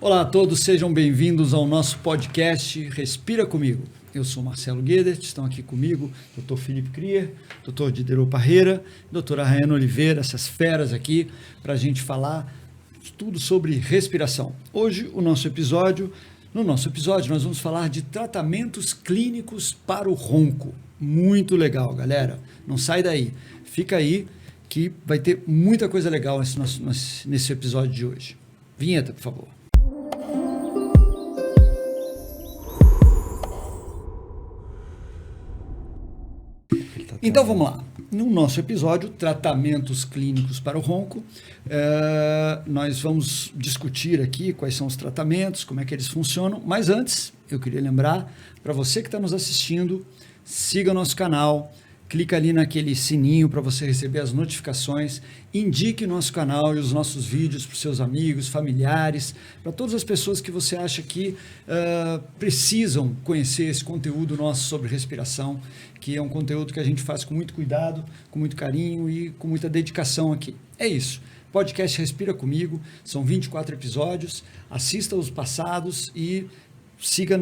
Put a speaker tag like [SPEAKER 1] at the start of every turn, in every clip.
[SPEAKER 1] Olá a todos, sejam bem-vindos ao nosso podcast Respira Comigo. Eu sou Marcelo Guedes, estão aqui comigo Dr. Felipe Krier, Dr. Diderot Parreira, Dra. Rayane Oliveira, essas feras aqui, para a gente falar tudo sobre respiração. Hoje, no nosso episódio, nós vamos falar de tratamentos clínicos para o ronco. Muito legal, galera. Não sai daí. Fica aí que vai ter muita coisa legal nesse episódio de hoje. Vinheta, por favor. Então vamos lá. No nosso episódio, tratamentos clínicos para o ronco, nós vamos discutir aqui quais são os tratamentos, como é que eles funcionam, mas antes eu queria lembrar para você que está nos assistindo, siga o nosso canal, clica ali naquele sininho para você receber as notificações, indique o nosso canal e os nossos vídeos para os seus amigos, familiares, para todas as pessoas que você acha que precisam conhecer esse conteúdo nosso sobre respiração, que é um conteúdo que a gente faz com muito cuidado, com muito carinho e com muita dedicação aqui. É isso. Podcast Respira Comigo, são 24 episódios, assista os passados e siga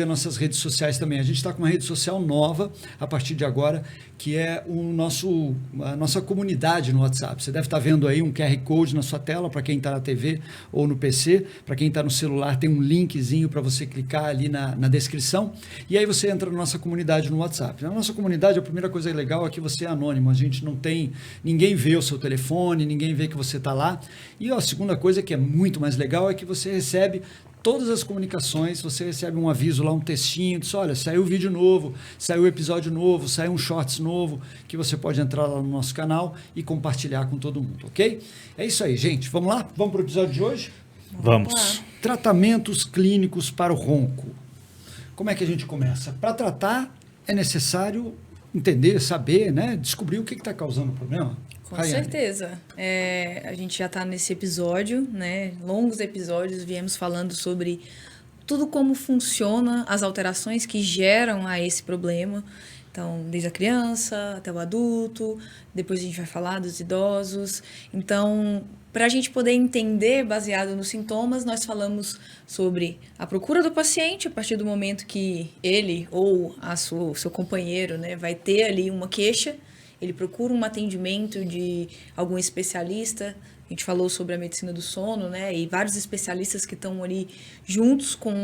[SPEAKER 1] nossas redes sociais também. A gente está com uma rede social nova a partir de agora, que é a nossa comunidade no WhatsApp. Você deve estar vendo aí um QR Code na sua tela para quem está na TV ou no PC. Para quem está no celular, tem um linkzinho para você clicar ali na descrição. E aí você entra na nossa comunidade no WhatsApp. Na nossa comunidade, a primeira coisa legal é que você é anônimo. A gente não tem... Ninguém vê o seu telefone, ninguém vê que você está lá. E a segunda coisa que é muito mais legal é que você recebe todas as comunicações, você recebe um aviso lá, um textinho, diz, olha, saiu vídeo novo, saiu episódio novo, saiu um shorts novo, que você pode entrar lá no nosso canal e compartilhar com todo mundo, ok? É isso aí, gente. Vamos lá? Vamos para o episódio de hoje?
[SPEAKER 2] Vamos.
[SPEAKER 1] Tratamentos clínicos para o ronco. Como é que a gente começa? Para tratar, é necessário entender, saber, né? Descobrir o que está causando o problema.
[SPEAKER 3] Com certeza. A gente já está nesse episódio, né? Longos episódios, viemos falando sobre tudo como funciona, as alterações que geram a esse problema. Então, desde a criança até o adulto, depois a gente vai falar dos idosos. Então, para a gente poder entender, baseado nos sintomas, nós falamos sobre a procura do paciente, a partir do momento que ele ou seu companheiro, né, vai ter ali uma queixa. Ele procura um atendimento de algum especialista. A gente falou sobre a medicina do sono, né? E vários especialistas que estão ali juntos como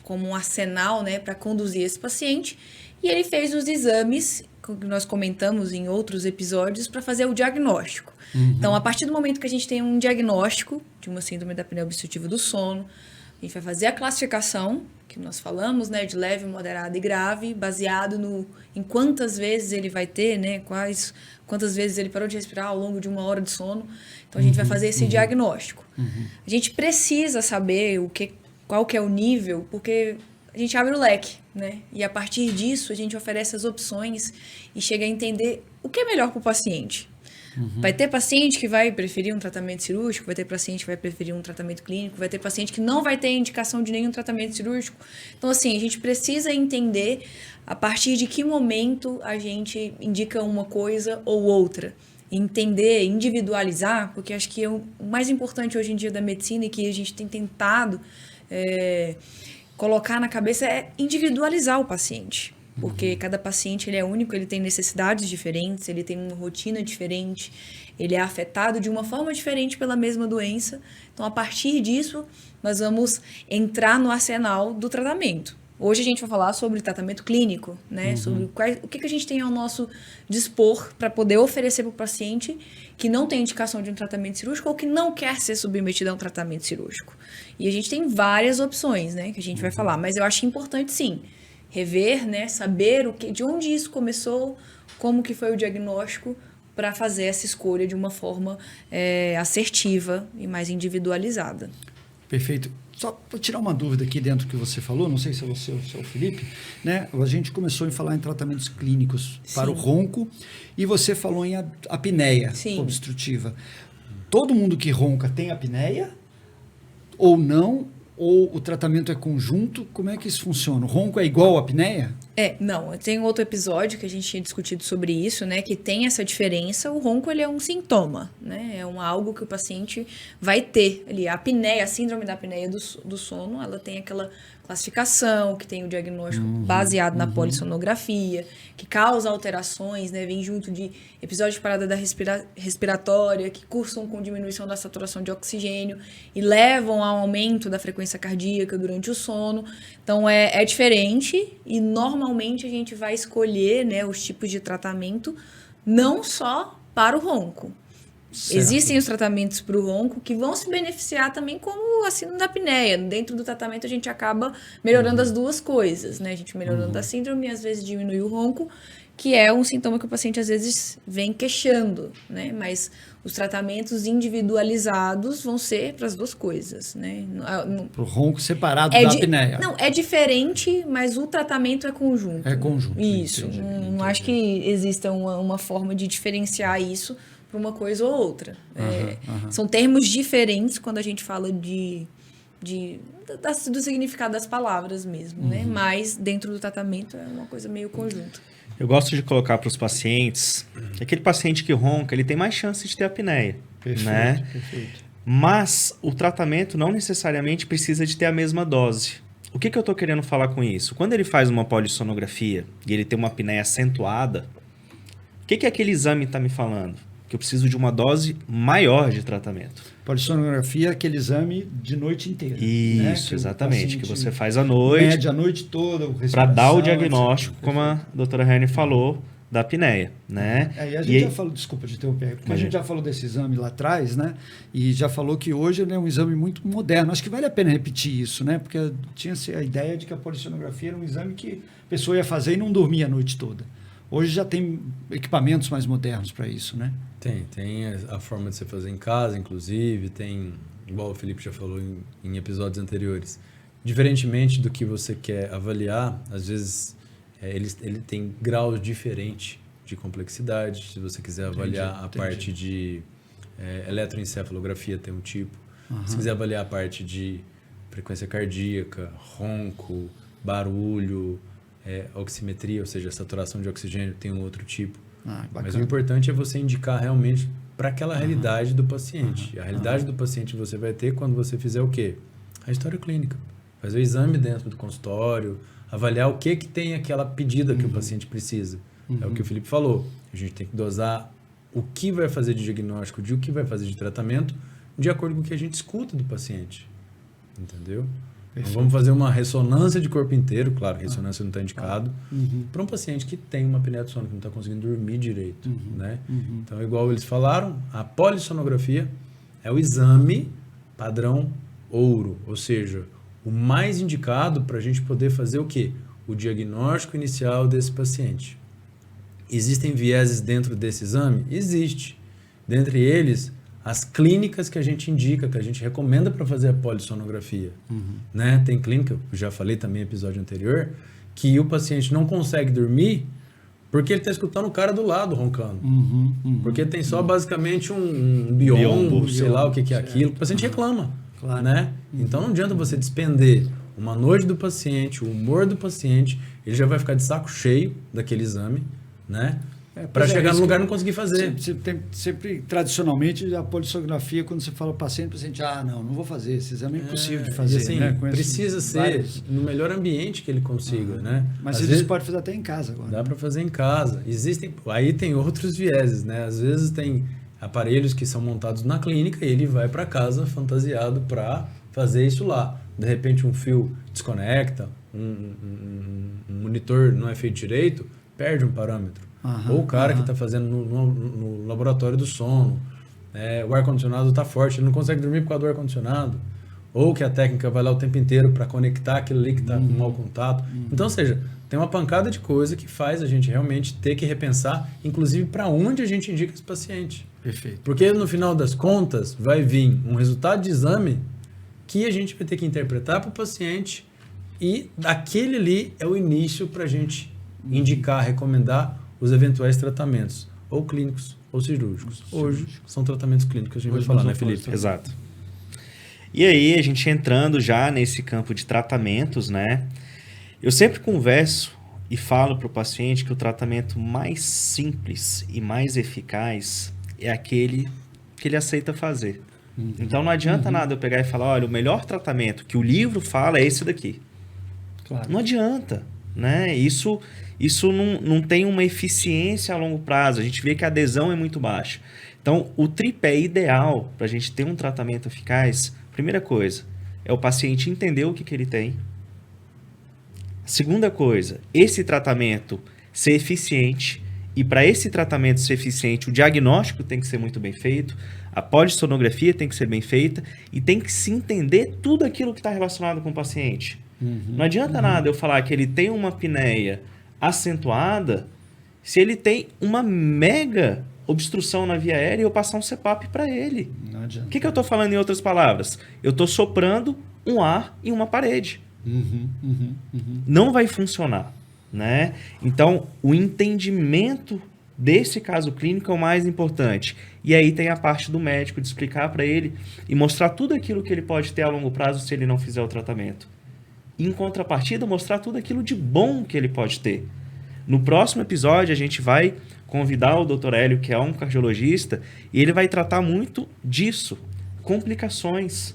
[SPEAKER 3] um arsenal, né, para conduzir esse paciente. E ele fez os exames, que nós comentamos em outros episódios, para fazer o diagnóstico. Uhum. Então, a partir do momento que a gente tem um diagnóstico de uma síndrome da apneia obstrutiva do sono, a gente vai fazer a classificação, que nós falamos, né, de leve, moderada e grave, baseado em quantas vezes ele vai ter, né, quantas vezes ele parou de respirar ao longo de uma hora de sono. Então, a gente vai fazer esse diagnóstico. A gente precisa saber qual que é o nível, porque a gente abre o leque, né? E a partir disso, a gente oferece as opções e chega a entender o que é melhor para o paciente. Vai ter paciente que vai preferir um tratamento cirúrgico, vai ter paciente que vai preferir um tratamento clínico, vai ter paciente que não vai ter indicação de nenhum tratamento cirúrgico. Então, assim, a gente precisa entender a partir de que momento a gente indica uma coisa ou outra. Entender, individualizar, porque acho que o mais importante hoje em dia da medicina e que a gente tem tentado colocar na cabeça é individualizar o paciente. Porque cada paciente ele é único, ele tem necessidades diferentes, ele tem uma rotina diferente, ele é afetado de uma forma diferente pela mesma doença. Então, a partir disso, nós vamos entrar no arsenal do tratamento. Hoje a gente vai falar sobre tratamento clínico, né? Sobre o que a gente tem ao nosso dispor para poder oferecer para o paciente que não tem indicação de um tratamento cirúrgico ou que não quer ser submetido a um tratamento cirúrgico. E a gente tem várias opções, né? Que a gente vai falar, mas eu acho importante, sim, rever, né, saber de onde isso começou, como que foi o diagnóstico para fazer essa escolha de uma forma assertiva e mais individualizada.
[SPEAKER 1] Perfeito. Só para tirar uma dúvida aqui dentro do que você falou, não sei se é você ou se é o Felipe, né? A gente começou a falar em tratamentos clínicos para o ronco e você falou em apneia obstrutiva. Todo mundo que ronca tem apneia ou não? ou o tratamento é conjunto? Como é que isso funciona? O ronco é igual à apneia?
[SPEAKER 3] Não, tem outro episódio que a gente tinha discutido sobre isso, né, que tem essa diferença. O ronco, ele é um sintoma, né, algo que o paciente vai ter ali. A apneia, a síndrome da apneia do sono, ela tem aquela classificação, que tem o diagnóstico baseado na polissonografia, que causa alterações, né, vem junto de episódios de parada da respiratória, que cursam com diminuição da saturação de oxigênio e levam ao aumento da frequência cardíaca durante o sono. Então, é diferente e normalmente a gente vai escolher, né, os tipos de tratamento não só para o ronco. Certo. Existem os tratamentos para o ronco que vão se beneficiar também como a síndrome da apneia. Dentro do tratamento a gente acaba melhorando as duas coisas, né? A gente melhorando a síndrome e às vezes diminui o ronco, que é um sintoma que o paciente às vezes vem queixando, né? Mas os tratamentos individualizados vão ser para as duas coisas, né?
[SPEAKER 1] Para o ronco separado da apneia.
[SPEAKER 3] Não, é diferente, mas o tratamento é conjunto.
[SPEAKER 1] É conjunto.
[SPEAKER 3] Isso. Entendi. Não acho que exista uma forma de diferenciar isso para uma coisa ou outra. São termos diferentes quando a gente fala do significado das palavras mesmo, né? Mas dentro do tratamento é uma coisa meio conjunta.
[SPEAKER 2] Eu gosto de colocar para os pacientes que aquele paciente que ronca, ele tem mais chance de ter apneia.
[SPEAKER 1] Perfeito,
[SPEAKER 2] né?
[SPEAKER 1] Perfeito.
[SPEAKER 2] Mas o tratamento não necessariamente precisa de ter a mesma dose. O que eu estou querendo falar com isso? Quando ele faz uma polissonografia e ele tem uma apneia acentuada, o que aquele exame está me falando? Que eu preciso de uma dose maior de tratamento.
[SPEAKER 1] Polissonografia é aquele exame de noite inteira.
[SPEAKER 2] Isso, né? Exatamente, que você faz à noite.
[SPEAKER 1] Mede a noite toda.
[SPEAKER 2] Para dar o diagnóstico, como a doutora Herne falou, da apneia, né?
[SPEAKER 1] E a gente já falou, desculpa de interromper, porque a gente já falou desse exame lá atrás, né? E já falou que hoje ele é um exame muito moderno. Acho que vale a pena repetir isso, né? Porque tinha-se a ideia de que a polissonografia era um exame que a pessoa ia fazer e não dormia a noite toda. Hoje já tem equipamentos mais modernos para isso, né?
[SPEAKER 4] Tem a forma de você fazer em casa, inclusive, tem, igual o Felipe já falou em episódios anteriores, diferentemente do que você quer avaliar, às vezes ele tem graus diferentes de complexidade. Se você quiser avaliar a parte de eletroencefalografia, tem um tipo. Se quiser avaliar a parte de frequência cardíaca, ronco, barulho, oximetria, ou seja, saturação de oxigênio, tem um outro tipo. Mas o importante é você indicar realmente para aquela realidade do paciente. A realidade do paciente você vai ter quando você fizer o quê? A história clínica. Fazer o exame dentro do consultório, avaliar o que tem aquela pedida que o paciente precisa. É o que o Felipe falou. A gente tem que dosar o que vai fazer de diagnóstico, de o que vai fazer de tratamento, de acordo com o que a gente escuta do paciente. Entendeu? Então, vamos fazer uma ressonância de corpo inteiro, claro, ressonância não está indicado, para um paciente que tem uma apneia do sono, que não está conseguindo dormir direito. Né? Então, igual eles falaram, a polissonografia é o exame padrão ouro, ou seja, o mais indicado para a gente poder fazer o quê? O diagnóstico inicial desse paciente. Existem vieses dentro desse exame? Existe. Dentre eles, as clínicas que a gente indica, que a gente recomenda para fazer a polissonografia. Né? Tem clínica, eu já falei também no episódio anterior, que o paciente não consegue dormir porque ele está escutando o cara do lado roncando. Porque tem só basicamente um biombo, sei lá o que é aquilo. O paciente reclama. Claro. Né? Então não adianta você despender uma noite do paciente, o humor do paciente, ele já vai ficar de saco cheio daquele exame, né? Para chegar no lugar e não conseguir fazer.
[SPEAKER 1] Sempre, tradicionalmente, a polissonografia, quando você fala ao paciente, o paciente, não vou fazer, esse exame é impossível de fazer.
[SPEAKER 4] Assim,
[SPEAKER 1] né?
[SPEAKER 4] Precisa ser no melhor ambiente que ele consiga. Né?
[SPEAKER 1] Mas às vezes pode fazer até em casa agora.
[SPEAKER 4] Dá para fazer em casa. Aí tem outros vieses, né? Às vezes tem aparelhos que são montados na clínica e ele vai para casa fantasiado para fazer isso lá. De repente um fio desconecta, um monitor não é feito direito, perde um parâmetro. Ou o cara que está fazendo no laboratório do sono, o ar-condicionado está forte, ele não consegue dormir por causa do ar-condicionado. Ou que a técnica vai lá o tempo inteiro para conectar aquilo ali que está com mau contato. Então, ou seja, tem uma pancada de coisa que faz a gente realmente ter que repensar, inclusive para onde a gente indica esse paciente.
[SPEAKER 1] Perfeito.
[SPEAKER 4] Porque no final das contas vai vir um resultado de exame que a gente vai ter que interpretar para o paciente e aquele ali é o início para a gente indicar, recomendar os eventuais tratamentos, ou clínicos ou cirúrgicos. Hoje são tratamentos clínicos, a gente vai falar, né, Felipe?
[SPEAKER 2] Exato. E aí, a gente entrando já nesse campo de tratamentos, né? Eu sempre converso e falo para o paciente que o tratamento mais simples e mais eficaz é aquele que ele aceita fazer. Então não adianta nada eu pegar e falar, olha, o melhor tratamento que o livro fala é esse daqui.
[SPEAKER 1] Claro.
[SPEAKER 2] Não adianta, né? Isso não tem uma eficiência a longo prazo. A gente vê que a adesão é muito baixa. Então, o tripé ideal para a gente ter um tratamento eficaz, primeira coisa, é o paciente entender o que ele tem. Segunda coisa, esse tratamento ser eficiente. E para esse tratamento ser eficiente, o diagnóstico tem que ser muito bem feito, a polissonografia tem que ser bem feita e tem que se entender tudo aquilo que está relacionado com o paciente. Não adianta nada eu falar que ele tem uma apneia acentuada se ele tem uma mega obstrução na via aérea e eu passar um CPAP para ele.
[SPEAKER 1] Não adianta.
[SPEAKER 2] O que eu estou falando em outras palavras? Eu estou soprando um ar em uma parede. Não vai funcionar. Né? Então, o entendimento desse caso clínico é o mais importante. E aí tem a parte do médico de explicar para ele e mostrar tudo aquilo que ele pode ter a longo prazo se ele não fizer o tratamento. E, em contrapartida, mostrar tudo aquilo de bom que ele pode ter. No próximo episódio, a gente vai convidar o Dr. Hélio, que é um cardiologista, e ele vai tratar muito disso, complicações.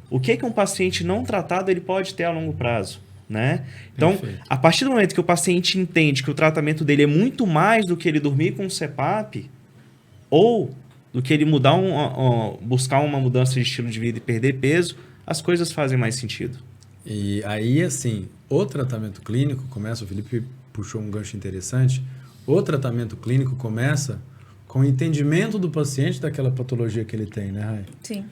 [SPEAKER 2] O que um paciente não tratado ele pode ter a longo prazo. Né? Então,
[SPEAKER 1] Perfeito.
[SPEAKER 2] a partir do momento que o paciente entende que o tratamento dele é muito mais do que ele dormir com um CPAP ou do que ele buscar uma mudança de estilo de vida e perder peso, as coisas fazem mais sentido.
[SPEAKER 4] E aí, assim, o tratamento clínico começa, o Felipe puxou um gancho interessante, o tratamento clínico começa com o entendimento do paciente daquela patologia que ele tem, né, Rai?
[SPEAKER 3] Sim.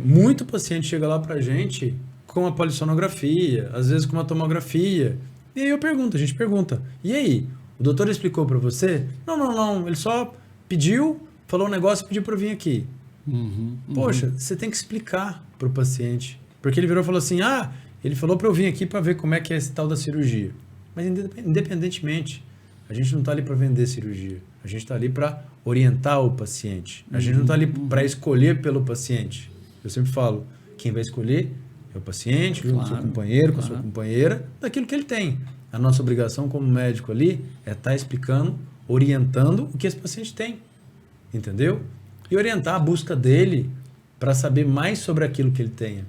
[SPEAKER 4] Muito paciente chega lá pra gente com a polissonografia, às vezes com uma tomografia. E aí a gente pergunta, e aí, o doutor explicou para você? Não, ele só pediu, falou um negócio e pediu para eu vir aqui. Poxa, você tem que explicar para o paciente. Porque ele virou e falou assim, ele falou para eu vir aqui para ver como é que é esse tal da cirurgia. Mas independentemente, a gente não está ali para vender cirurgia. A gente está ali para orientar o paciente. A gente não está ali para escolher pelo paciente. Eu sempre falo, quem vai escolher é o paciente, junto com o seu companheiro, com a sua companheira, daquilo que ele tem. A nossa obrigação como médico ali é estar explicando, orientando o que esse paciente tem. Entendeu? E orientar a busca dele para saber mais sobre aquilo que ele tenha.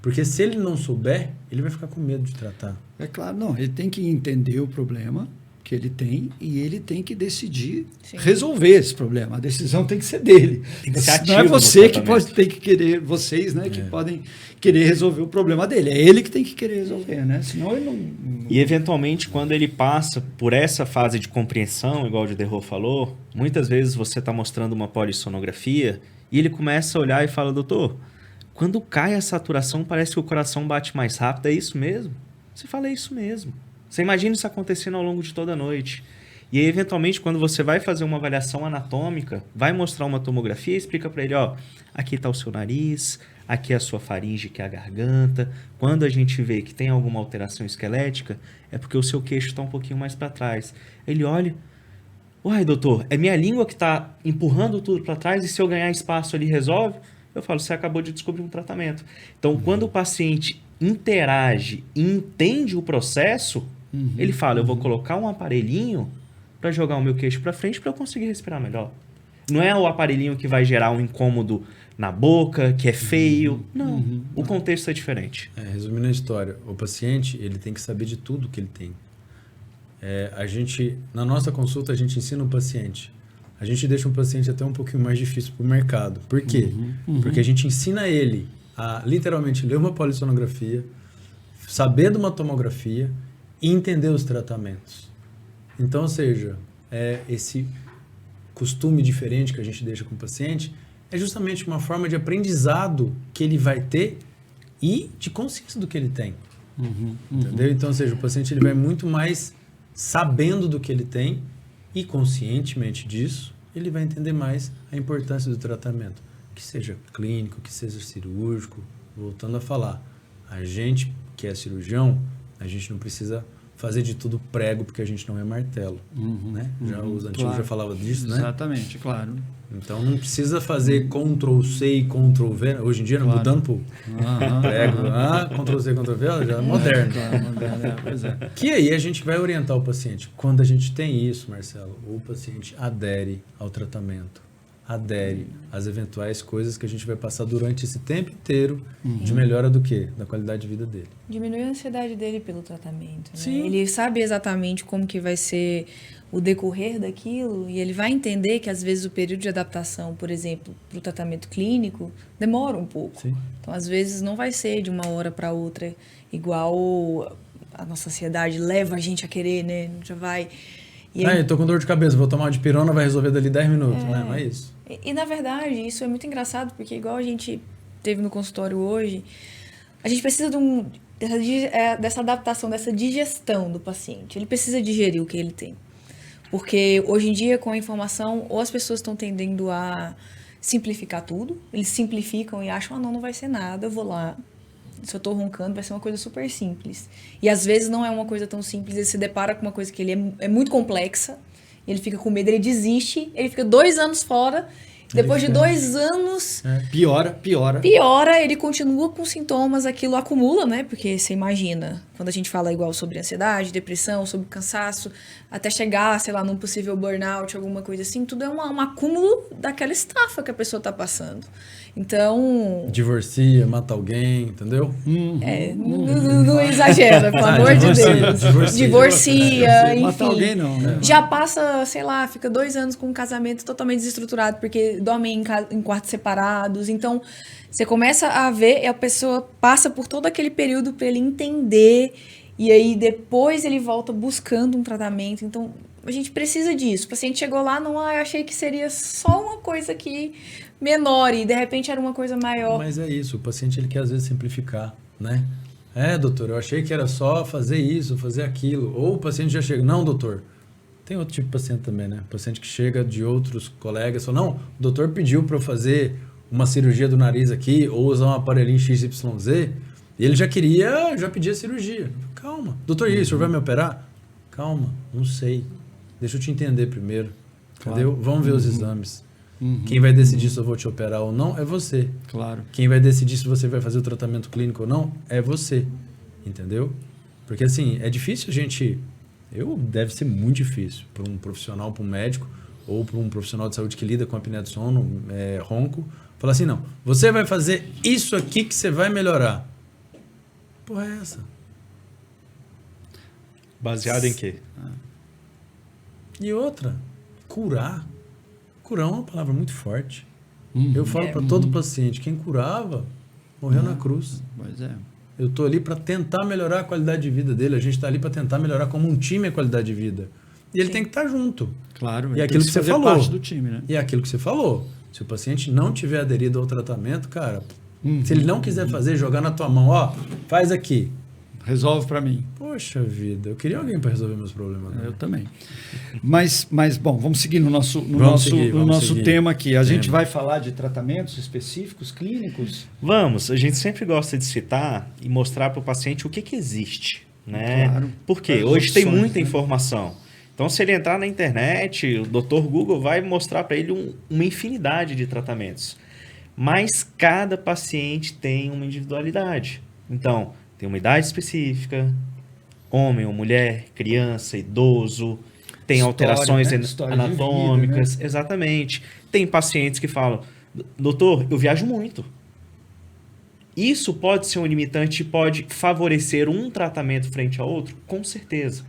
[SPEAKER 4] Porque se ele não souber, ele vai ficar com medo de tratar.
[SPEAKER 1] É claro, não. Ele tem que entender o problema que ele tem e ele tem que decidir resolver esse problema. A decisão tem que ser dele.
[SPEAKER 2] Tem que ser
[SPEAKER 1] não é você que tem que querer, vocês, né, que podem querer resolver o problema dele. É ele que tem que querer resolver, né? Senão ele não...
[SPEAKER 2] E eventualmente, quando ele passa por essa fase de compreensão, igual o Diderot falou, muitas vezes você está mostrando uma polissonografia e ele começa a olhar e fala, doutor, quando cai a saturação parece que o coração bate mais rápido, é isso mesmo? Você fala, é isso mesmo. Você imagina isso acontecendo ao longo de toda a noite. E aí, eventualmente, quando você vai fazer uma avaliação anatômica, vai mostrar uma tomografia e explica para ele, aqui está o seu nariz, aqui é a sua faringe, que é a garganta. Quando a gente vê que tem alguma alteração esquelética, é porque o seu queixo está um pouquinho mais para trás. Ele olha, uai, doutor, é minha língua que está empurrando tudo para trás e se eu ganhar espaço ali resolve? Eu falo, você acabou de descobrir um tratamento. Então, quando o paciente interage e entende o processo, ele fala, eu vou colocar um aparelhinho para jogar o meu queixo para frente para eu conseguir respirar melhor. Não é o aparelhinho que vai gerar um incômodo na boca, que é feio. Não, o contexto é diferente.
[SPEAKER 4] Resumindo a história, o paciente ele tem que saber de tudo que ele tem. Na nossa consulta, a gente ensina o paciente. A gente deixa um paciente até um pouquinho mais difícil para o mercado. Por quê? Porque a gente ensina ele a literalmente ler uma polissonografia, saber de uma tomografia e entender os tratamentos. Então, ou seja, esse costume diferente que a gente deixa com o paciente é justamente uma forma de aprendizado que ele vai ter e de consciência do que ele tem. Entendeu? Então, ou seja, o paciente ele vai muito mais sabendo do que ele tem e conscientemente disso, ele vai entender mais a importância do tratamento. Que seja clínico, que seja cirúrgico. Voltando a falar, a gente que é cirurgião, a gente não precisa fazer de tudo prego, porque a gente não é martelo, né? Já os antigos já falavam disso, né?
[SPEAKER 1] Exatamente, claro.
[SPEAKER 4] Então não precisa fazer Ctrl+C e Ctrl+V. Hoje em dia, mudando pro prego. Ctrl+C, Ctrl+V, já é moderno.
[SPEAKER 1] Pois é.
[SPEAKER 4] Que aí a gente vai orientar o paciente. Quando a gente tem isso, Marcelo, o paciente adere ao tratamento. Adere às eventuais coisas que a gente vai passar durante esse tempo inteiro de melhora do quê? Da qualidade de vida dele.
[SPEAKER 3] Diminui a ansiedade dele pelo tratamento. Né?
[SPEAKER 4] Sim.
[SPEAKER 3] Ele sabe exatamente como que vai ser o decorrer daquilo e ele vai entender que às vezes o período de adaptação, por exemplo, para o tratamento clínico, demora um pouco.
[SPEAKER 4] Sim.
[SPEAKER 3] Então, às vezes, não vai ser de uma hora para outra igual a nossa ansiedade leva a gente a querer, né? Já vai... E
[SPEAKER 4] eu tô com dor de cabeça, vou tomar uma dipirona, vai resolver dali 10 minutos, né? Não é isso.
[SPEAKER 3] E, na verdade, isso é muito engraçado, porque igual a gente teve no consultório hoje, a gente precisa dessa adaptação, dessa digestão do paciente. Ele precisa digerir o que ele tem. Porque hoje em dia, com a informação, ou as pessoas estão tendendo a simplificar tudo, eles simplificam e acham, não vai ser nada, eu vou lá, se eu tô roncando, vai ser uma coisa super simples. E às vezes não é uma coisa tão simples, ele se depara com uma coisa que ele é muito complexa, ele fica com medo, ele desiste, ele fica 2 anos fora, depois de 2 anos...
[SPEAKER 1] Piora.
[SPEAKER 3] Piora, ele continua com sintomas, aquilo acumula, né? Porque você imagina, quando a gente fala igual sobre ansiedade, depressão, sobre cansaço, até chegar, sei lá, num possível burnout, alguma coisa assim, tudo é um acúmulo daquela estafa que a pessoa tá passando. Então...
[SPEAKER 4] Divorcia, mata alguém, entendeu?
[SPEAKER 3] Não exagera, pelo amor de Deus. Divorcia, enfim.
[SPEAKER 1] Mata alguém não, né?
[SPEAKER 3] Já passa, sei lá, fica 2 anos com um casamento totalmente desestruturado, porque dormem em quartos separados. Então, você começa a ver e a pessoa passa por todo aquele período para ele entender. E aí, depois ele volta buscando um tratamento. Então, a gente precisa disso. O paciente chegou lá, eu achei que seria só uma coisa que... menor e de repente era uma coisa maior.
[SPEAKER 4] Mas é isso, o paciente ele quer às vezes simplificar, né? Doutor, eu achei que era só fazer isso, fazer aquilo. Ou o paciente já chega, não, doutor. Tem outro tipo de paciente também, né? Paciente que chega de outros colegas, fala, não, o doutor pediu para eu fazer uma cirurgia do nariz aqui, ou usar um aparelhinho XYZ, e ele já pedia cirurgia. Calma, doutor, e aí, o senhor vai me operar? Calma, não sei. Deixa eu te entender primeiro, entendeu? Vamos ver os exames. Quem vai decidir se eu vou te operar ou não é você.
[SPEAKER 1] Claro.
[SPEAKER 4] Quem vai decidir se você vai fazer o tratamento clínico ou não é você. Entendeu? Porque assim, é difícil a gente... Deve ser muito difícil para um profissional, para um médico ou para um profissional de saúde que lida com apneia do sono, ronco, falar assim, não, você vai fazer isso aqui que você vai melhorar. Porra é essa?
[SPEAKER 2] Baseado em quê?
[SPEAKER 4] E outra, curar. Curar é uma palavra muito forte. Eu falo para todo paciente, quem curava, morreu na cruz.
[SPEAKER 1] Pois é.
[SPEAKER 4] Eu estou ali para tentar melhorar a qualidade de vida dele. A gente está ali para tentar melhorar como um time a qualidade de vida. E ele tem que estar junto.
[SPEAKER 1] Claro.
[SPEAKER 4] E é aquilo que você falou.
[SPEAKER 1] Parte do time, né?
[SPEAKER 4] E é aquilo que você falou. Se o paciente não tiver aderido ao tratamento, cara, se ele não quiser fazer, jogar na tua mão, ó, faz aqui.
[SPEAKER 1] Resolve para mim.
[SPEAKER 4] Poxa vida, eu queria alguém para resolver meus problemas. Né?
[SPEAKER 1] Eu também. Mas, bom, vamos seguir no nosso
[SPEAKER 4] seguir.
[SPEAKER 1] tema aqui. A gente vai falar de tratamentos específicos, clínicos?
[SPEAKER 2] Vamos. A gente sempre gosta de citar e mostrar para o paciente o que existe. Né?
[SPEAKER 1] Claro.
[SPEAKER 2] Porque hoje tem muita informação. Então, se ele entrar na internet, o Dr. Google vai mostrar para ele uma infinidade de tratamentos. Mas cada paciente tem uma individualidade. Então, tem uma idade específica, homem ou mulher, criança, idoso, tem alterações anatômicas,
[SPEAKER 1] vida, né?
[SPEAKER 2] Exatamente. Tem pacientes que falam, doutor, eu viajo muito. Isso pode ser um limitante, pode favorecer um tratamento frente a outro? Com certeza.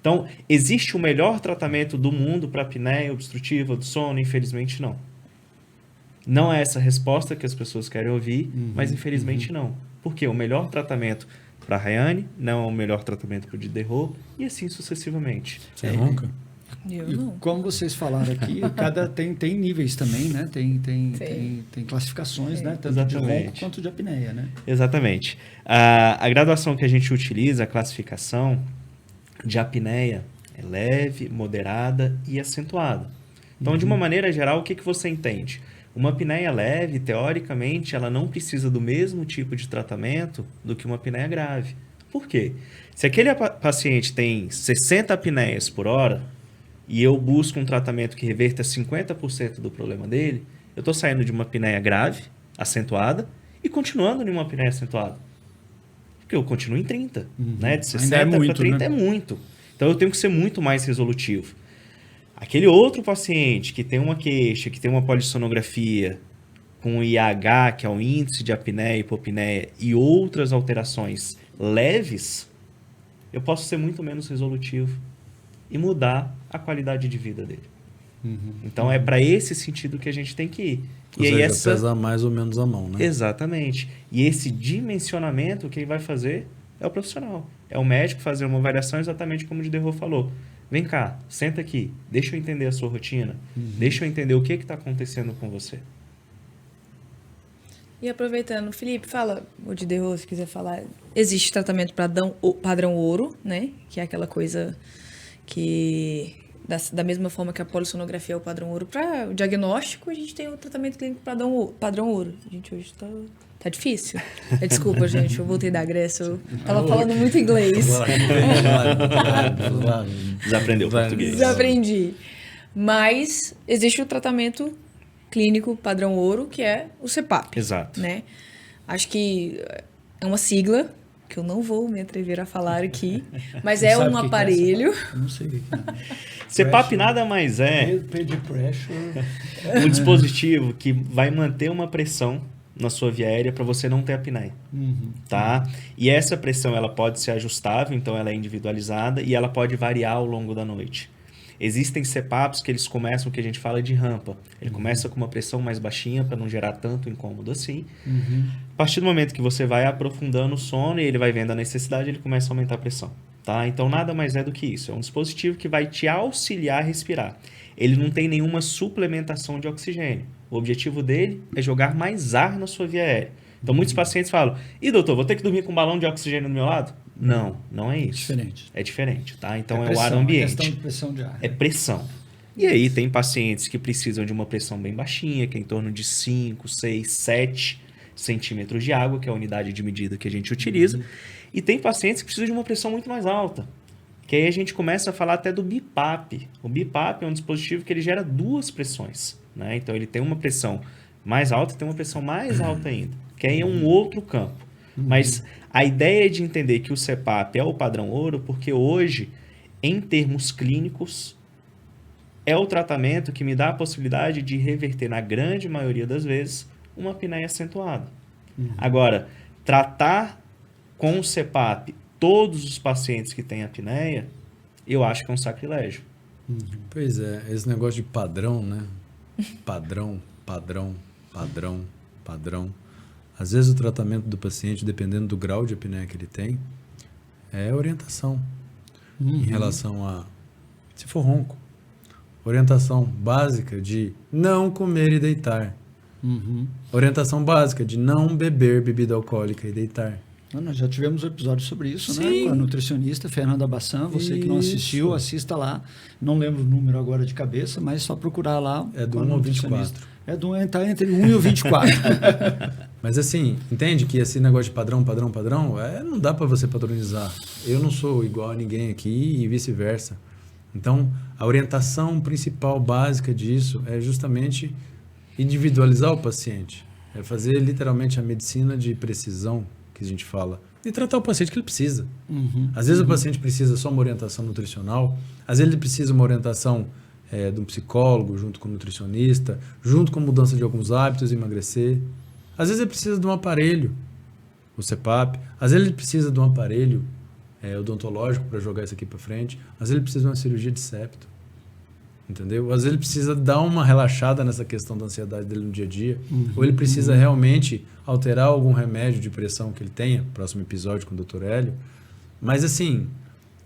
[SPEAKER 2] Então, existe o melhor tratamento do mundo para apneia obstrutiva do sono? Infelizmente, não. Não é essa a resposta que as pessoas querem ouvir, mas infelizmente não. Porque o melhor tratamento para a Rayane não é o melhor tratamento para o Diderot e assim sucessivamente.
[SPEAKER 4] Você ronca?
[SPEAKER 3] Eu não.
[SPEAKER 1] Como vocês falaram aqui, tem níveis também, né? Tem classificações, né? Tanto de ronco quanto de apneia, né?
[SPEAKER 2] Exatamente. A graduação que a gente utiliza, a classificação de apneia, é leve, moderada e acentuada. Então, de uma maneira geral, o que você entende? Uma apneia leve, teoricamente, ela não precisa do mesmo tipo de tratamento do que uma apneia grave. Por quê? Se aquele paciente tem 60 apneias por hora e eu busco um tratamento que reverta 50% do problema dele, eu estou saindo de uma apneia grave, acentuada, e continuando em uma apneia acentuada. Porque eu continuo em 30. Né? De 60 para 30 é muito. Então eu tenho que ser muito mais resolutivo. Aquele outro paciente que tem uma queixa, que tem uma polissonografia com IH, que é o índice de apneia, hipopneia, e outras alterações leves, eu posso ser muito menos resolutivo e mudar a qualidade de vida dele. Então é para esse sentido que a gente tem que ir.
[SPEAKER 4] Ou seja, pesa mais ou menos a mão, né?
[SPEAKER 2] Exatamente. E esse dimensionamento, quem vai fazer é o profissional. É o médico fazer uma avaliação exatamente como o Diderot falou. Vem cá, senta aqui, deixa eu entender a sua rotina, deixa eu entender o que está acontecendo com você.
[SPEAKER 3] E aproveitando, Felipe, fala, o Diderot, se quiser falar, existe tratamento padrão ouro, né? Que é aquela coisa que, da mesma forma que a polissonografia é o padrão ouro para o diagnóstico, a gente tem o tratamento clínico padrão ouro. A gente hoje tá difícil. Desculpa, gente, eu voltei da Grécia, eu tava falando muito inglês.
[SPEAKER 2] Desaprendeu português.
[SPEAKER 3] Desaprendi. Mas existe o tratamento clínico padrão ouro, que é o CPAP.
[SPEAKER 2] Exato.
[SPEAKER 3] Né? Acho que é uma sigla que eu não vou me atrever a falar aqui, mas é um aparelho.
[SPEAKER 1] Eu não sei o que é.
[SPEAKER 2] CPAP nada mais é um dispositivo que vai manter uma pressão na sua via aérea para você não ter apneia, tá? E essa pressão ela pode ser ajustável, então ela é individualizada e ela pode variar ao longo da noite. Existem CPAPs que eles começam, que a gente fala de rampa. Ele começa com uma pressão mais baixinha para não gerar tanto incômodo assim. A partir do momento que você vai aprofundando o sono e ele vai vendo a necessidade, ele começa a aumentar a pressão. Tá? Então nada mais é do que isso. É um dispositivo que vai te auxiliar a respirar. Ele não tem nenhuma suplementação de oxigênio. O objetivo dele é jogar mais ar na sua via aérea. Então muitos pacientes falam, doutor, vou ter que dormir com um balão de oxigênio do meu lado? Não, não é isso.
[SPEAKER 1] Diferente.
[SPEAKER 2] É diferente, tá? Então
[SPEAKER 1] pressão,
[SPEAKER 2] é o ar ambiente.
[SPEAKER 1] É questão de pressão de ar.
[SPEAKER 2] É pressão. E aí tem pacientes que precisam de uma pressão bem baixinha, que é em torno de 5, 6, 7 centímetros de água, que é a unidade de medida que a gente utiliza. E tem pacientes que precisam de uma pressão muito mais alta. Que aí a gente começa a falar até do BiPAP. O BiPAP é um dispositivo que ele gera 2 pressões. Né? Então ele tem uma pressão mais alta e tem uma pressão mais alta ainda. Que aí é um outro campo. Mas a ideia é de entender que o CPAP é o padrão ouro, porque hoje, em termos clínicos, é o tratamento que me dá a possibilidade de reverter, na grande maioria das vezes, uma apneia acentuada. Agora, tratar com o CPAP todos os pacientes que têm apneia, eu acho que é um sacrilégio.
[SPEAKER 4] Pois é, esse negócio de padrão, né? Padrão. Às vezes o tratamento do paciente, dependendo do grau de apneia que ele tem, é orientação em relação a, se for ronco, orientação básica de não comer e deitar. Orientação básica de não beber bebida alcoólica e deitar.
[SPEAKER 1] Nós já tivemos um episódio sobre isso,
[SPEAKER 4] Sim.
[SPEAKER 1] né? Com a nutricionista Fernanda Bassan. Você que não assistiu, assista lá. Não lembro o número agora de cabeça, mas só procurar lá.
[SPEAKER 4] É do 1 ao 24.
[SPEAKER 1] Está entre 1 e o 24.
[SPEAKER 4] Mas assim, entende que esse negócio de padrão, não dá para você padronizar. Eu não sou igual a ninguém aqui e vice-versa. Então, a orientação principal, básica disso é justamente individualizar o paciente. É fazer literalmente a medicina de precisão, que a gente fala, e tratar o paciente que ele precisa. Às vezes o paciente precisa só uma orientação nutricional, às vezes ele precisa uma orientação de um psicólogo, junto com o nutricionista, junto com mudança de alguns hábitos, emagrecer. Às vezes ele precisa de um aparelho, o CPAP, às vezes ele precisa de um aparelho odontológico para jogar isso aqui para frente, às vezes ele precisa de uma cirurgia de septo. Entendeu? Às vezes ele precisa dar uma relaxada nessa questão da ansiedade dele no dia a dia, ou ele precisa realmente alterar algum remédio de pressão que ele tenha, próximo episódio com o Dr. Hélio. Mas assim,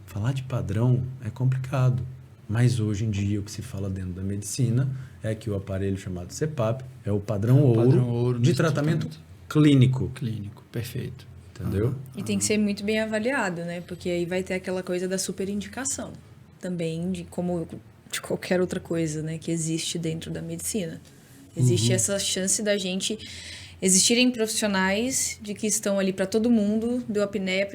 [SPEAKER 4] falar de padrão é complicado. Mas hoje em dia o que se fala dentro da medicina é que o aparelho chamado CPAP é o padrão ouro de tratamento clínico.
[SPEAKER 1] Clínico, perfeito.
[SPEAKER 4] Entendeu?
[SPEAKER 3] E tem que ser muito bem avaliado, né? Porque aí vai ter aquela coisa da superindicação também, de qualquer outra coisa, né, que existe dentro da medicina. Existe essa chance da gente existirem profissionais de que estão ali para todo mundo, deu apneia,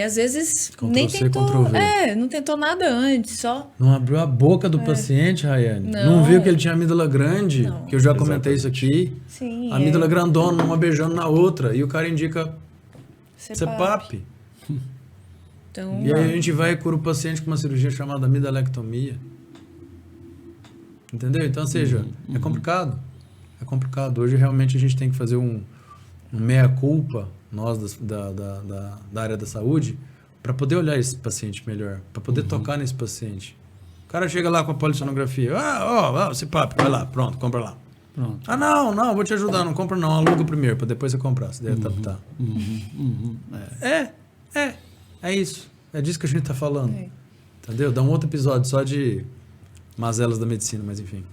[SPEAKER 3] às vezes nem
[SPEAKER 4] Ctrl+C,
[SPEAKER 3] tentou,
[SPEAKER 4] Ctrl+V.
[SPEAKER 3] não tentou nada antes, só
[SPEAKER 4] Não abriu a boca do paciente, Rayane. Não viu que ele tinha amígdola grande,
[SPEAKER 3] Não.
[SPEAKER 4] que eu já comentei isso aqui.
[SPEAKER 3] sim,
[SPEAKER 4] Amígdola grandona, uma beijando na outra, e o cara indica
[SPEAKER 3] CPAP.
[SPEAKER 4] CPAP.
[SPEAKER 3] Então,
[SPEAKER 4] E aí a gente vai e cura o paciente com uma cirurgia chamada amidalectomia. Entendeu? Então, ou seja, é complicado. É complicado. Hoje, realmente, a gente tem que fazer um meia-culpa, nós da área da saúde, para poder olhar esse paciente melhor, para poder tocar nesse paciente. O cara chega lá com a polissonografia. CPAP, vai lá, pronto, compra lá.
[SPEAKER 1] Pronto.
[SPEAKER 4] Não, vou te ajudar, não compra não, aluga primeiro, para depois você comprar, se der adaptar. É isso. É disso que a gente tá falando. Entendeu? Dá um outro episódio só de mazelas da medicina, mas enfim.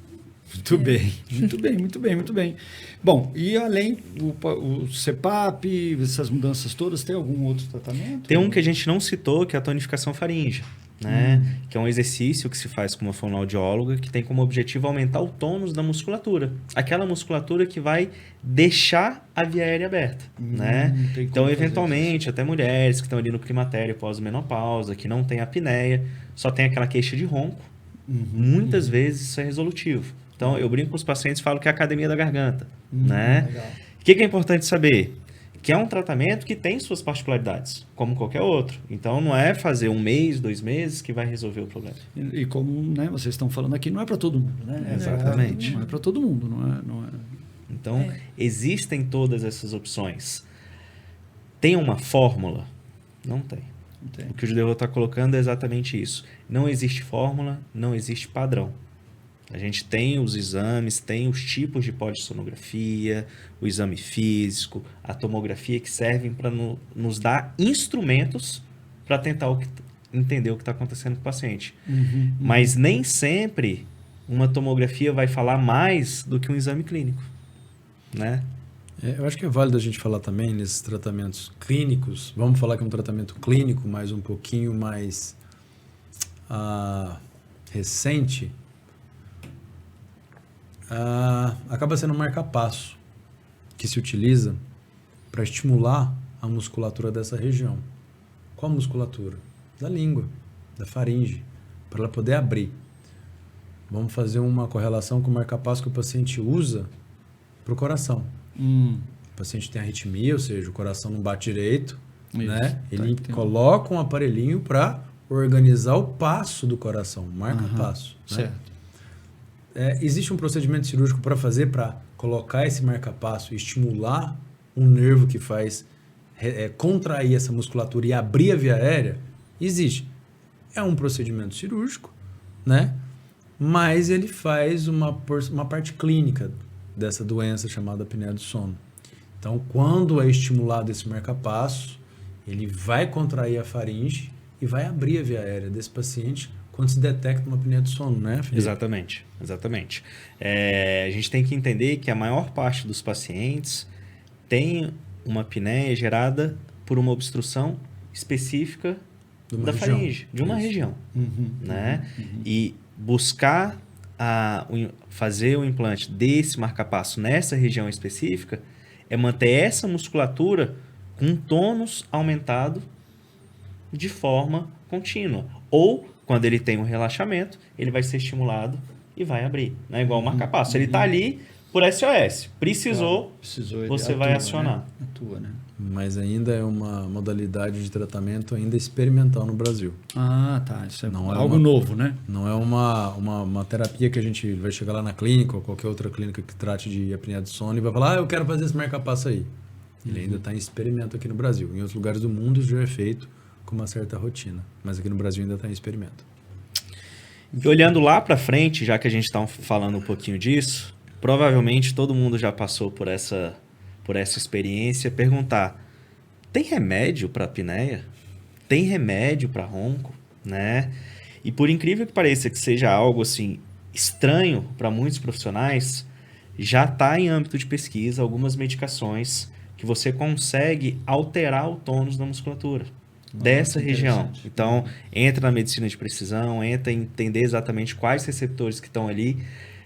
[SPEAKER 1] Muito bem, muito bem, muito bem, muito bem. Bom, e além o CPAP, essas mudanças todas, tem algum outro tratamento?
[SPEAKER 2] Tem um que a gente não citou, que é a tonificação faríngea, né? Que é um exercício que se faz com uma fonoaudióloga que tem como objetivo aumentar o tônus da musculatura. Aquela musculatura que vai deixar a via aérea aberta, né? Então, eventualmente, até mulheres que estão ali no climatério pós-menopausa, que não tem apneia, só tem aquela queixa de ronco, muitas vezes isso é resolutivo. Então, eu brinco com os pacientes e falo que é a academia da garganta, né?
[SPEAKER 1] Legal.
[SPEAKER 2] O que é importante saber? Que é um tratamento que tem suas particularidades, como qualquer outro. Então, não é fazer 1 mês, 2 meses que vai resolver o problema.
[SPEAKER 1] E como, né, vocês estão falando aqui, não é para todo mundo, né?
[SPEAKER 2] Exatamente.
[SPEAKER 1] Não é para todo mundo, não é.
[SPEAKER 2] Então, existem todas essas opções. Tem uma fórmula? Não tem. O que o Judeu está colocando é exatamente isso. Não existe fórmula, não existe padrão. A gente tem os exames, tem os tipos de polissonografia, o exame físico, a tomografia que servem para nos dar instrumentos para tentar entender o que está acontecendo com o paciente. Mas nem sempre uma tomografia vai falar mais do que um exame clínico, né?
[SPEAKER 4] Eu acho que é válido a gente falar também nesses tratamentos clínicos. Vamos falar que é um tratamento clínico, mas um pouquinho mais recente. Acaba sendo um marca-passo que se utiliza para estimular a musculatura dessa região. Qual a musculatura? Da língua, da faringe, para ela poder abrir. Vamos fazer uma correlação com o marca-passo que o paciente usa para o coração. O paciente tem arritmia, ou seja, o coração não bate direito, né? Ele coloca um aparelhinho para organizar o passo do coração, marca-passo. Né?
[SPEAKER 1] Certo.
[SPEAKER 4] Existe um procedimento cirúrgico para fazer, para colocar esse marca-passo e estimular um nervo que faz contrair essa musculatura e abrir a via aérea? Existe. É um procedimento cirúrgico, né? Mas ele faz uma parte clínica dessa doença chamada apneia do sono. Então, quando é estimulado esse marca-passo, ele vai contrair a faringe e vai abrir a via aérea desse paciente quando se detecta uma apneia do sono, né, Felipe?
[SPEAKER 2] Exatamente. A gente tem que entender que a maior parte dos pacientes tem uma apneia gerada por uma obstrução específica da faringe, de uma região. Né? E buscar fazer o implante desse marca-passo nessa região específica é manter essa musculatura com um tônus aumentado de forma contínua. Ou, quando ele tem um relaxamento, ele vai ser estimulado e vai abrir. Não é igual o marca-passo. Ele está ali por SOS. Precisou você vai acionar.
[SPEAKER 1] Né? Atua, né?
[SPEAKER 4] Mas ainda é uma modalidade de tratamento ainda experimental no Brasil.
[SPEAKER 1] Tá. Isso é algo novo, né?
[SPEAKER 4] Não é uma terapia que a gente vai chegar lá na clínica ou qualquer outra clínica que trate de apneia do sono e vai falar, eu quero fazer esse marca-passo aí. Ele ainda está em experimento aqui no Brasil. Em outros lugares do mundo já é feito com uma certa rotina. Mas aqui no Brasil ainda está em experimento.
[SPEAKER 2] E olhando lá para frente, já que a gente está falando um pouquinho disso, provavelmente todo mundo já passou por essa experiência, perguntar, tem remédio para apneia? Tem remédio para ronco? Né? E por incrível que pareça que seja algo assim estranho para muitos profissionais, já está em âmbito de pesquisa algumas medicações que você consegue alterar o tônus da musculatura dessa região. Então, entra na medicina de precisão, entra em entender exatamente quais receptores que estão ali,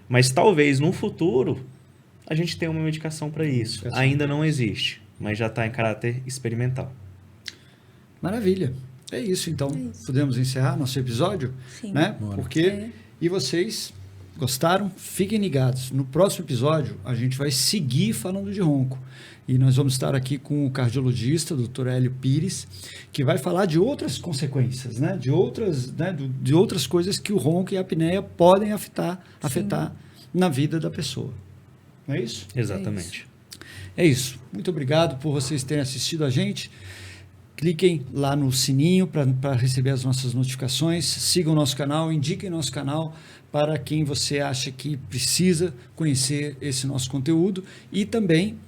[SPEAKER 2] mas talvez no futuro a gente tem uma medicação para isso. Ainda não existe, mas já está em caráter experimental.
[SPEAKER 1] Maravilha. É isso, então.
[SPEAKER 3] É isso.
[SPEAKER 1] Podemos encerrar nosso episódio?
[SPEAKER 3] Sim.
[SPEAKER 1] Né?
[SPEAKER 4] Bora.
[SPEAKER 1] Porque... E vocês gostaram? Fiquem ligados. No próximo episódio, a gente vai seguir falando de ronco. E nós vamos estar aqui com o cardiologista, o Dr. Hélio Pires, que vai falar de outras consequências, né? De outras coisas que o ronco e a apneia podem afetar na vida da pessoa. Não é isso?
[SPEAKER 2] Exatamente.
[SPEAKER 1] É isso. Muito obrigado por vocês terem assistido a gente. Cliquem lá no sininho para receber as nossas notificações. Sigam o nosso canal, indiquem nosso canal para quem você acha que precisa conhecer esse nosso conteúdo. E também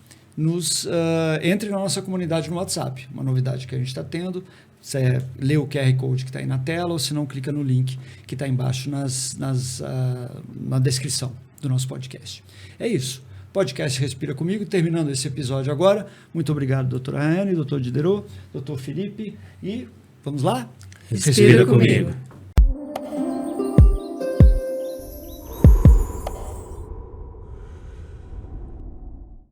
[SPEAKER 1] entre na nossa comunidade no WhatsApp. Uma novidade que a gente está tendo. Você lê o QR Code que está aí na tela, ou se não, clica no link que está embaixo na descrição do nosso podcast. É isso. Podcast Respira Comigo, terminando esse episódio agora. Muito obrigado, doutora Rayane, doutor Diderot, doutor Felipe. E vamos lá?
[SPEAKER 3] Respira comigo.